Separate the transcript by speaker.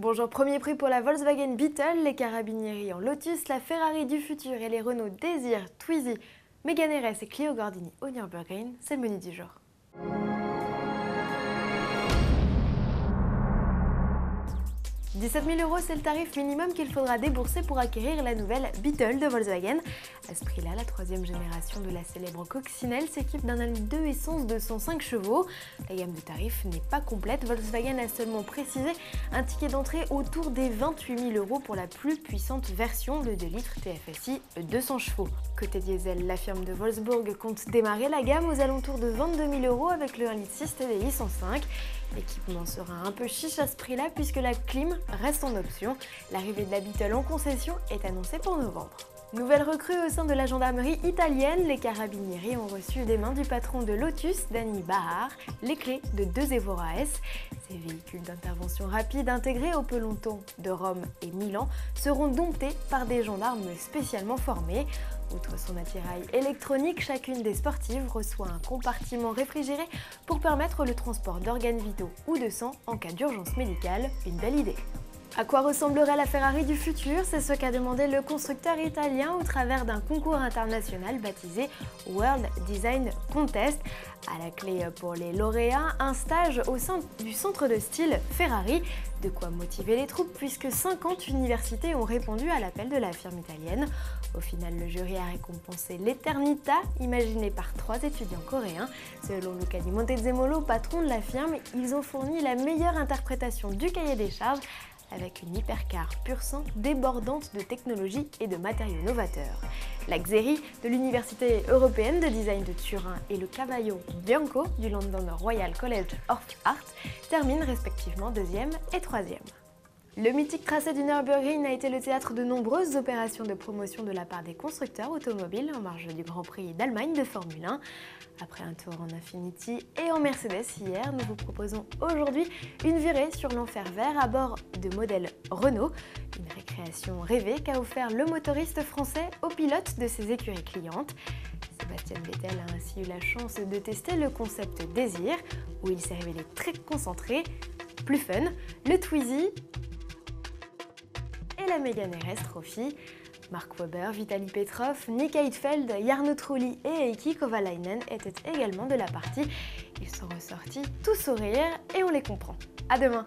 Speaker 1: Bonjour, premier prix pour la Volkswagen Beetle, les carabinieri en Lotus, la Ferrari du futur et les Renault Désir, Twizy, Mégane RS et Clio Gordini au Nürburgring, c'est le menu du jour. 17 000 €, c'est le tarif minimum qu'il faudra débourser pour acquérir la nouvelle Beetle de Volkswagen. À ce prix-là, la troisième génération de la célèbre coccinelle s'équipe d'un anneau essence de 105 chevaux. La gamme de tarifs n'est pas complète. Volkswagen a seulement précisé un ticket d'entrée autour des 28 000 € pour la plus puissante version, le 2 litres TFSI 200 chevaux. Côté diesel, la firme de Wolfsburg compte démarrer la gamme aux alentours de 22 000 € avec le 1,6 litre TDI 105. L'équipement sera un peu chiche à ce prix-là puisque la clim reste en option. L'arrivée de la Beetle en concession est annoncée pour novembre. Nouvelle recrue au sein de la gendarmerie italienne, les carabinieri ont reçu des mains du patron de Lotus, Danny Bahar, les clés de 2 Evora S. Ces véhicules d'intervention rapide intégrés au peloton de Rome et Milan seront domptés par des gendarmes spécialement formés. Outre son attirail électronique, chacune des sportives reçoit un compartiment réfrigéré pour permettre le transport d'organes vitaux ou de sang en cas d'urgence médicale. Une belle idée. À quoi ressemblerait la Ferrari du futur? C'est ce qu'a demandé le constructeur italien au travers d'un concours international baptisé World Design Contest. À la clé pour les lauréats, un stage au sein du centre de style Ferrari. De quoi motiver les troupes puisque 50 universités ont répondu à l'appel de la firme italienne. Au final, le jury a récompensé l'Eternita, imaginé par 3 étudiants coréens. Selon Luca Di Montezemolo, patron de la firme, ils ont fourni la meilleure interprétation du cahier des charges avec une hypercar pur sang débordante de technologie et de matériaux novateurs. La Xeri de l'Université européenne de design de Turin et le Cavallo Bianco du London Royal College of Art terminent respectivement 2e et 3e. Le mythique tracé du Nürburgring a été le théâtre de nombreuses opérations de promotion de la part des constructeurs automobiles en marge du Grand Prix d'Allemagne de Formule 1. Après un tour en Infiniti et en Mercedes hier, nous vous proposons aujourd'hui une virée sur l'enfer vert à bord de modèles Renault. Une récréation rêvée qu'a offert le motoriste français aux pilotes de ses écuries clientes. Sébastien Vettel a ainsi eu la chance de tester le concept Désir, où il s'est révélé très concentré, plus fun, le Twizy et la Mégane RS Trophy. Mark Webber, Vitaly Petrov, Nick Heidfeld, Jarno Trulli et Heikki Kovalainen étaient également de la partie. Ils sont ressortis tous sourires et on les comprend. À demain!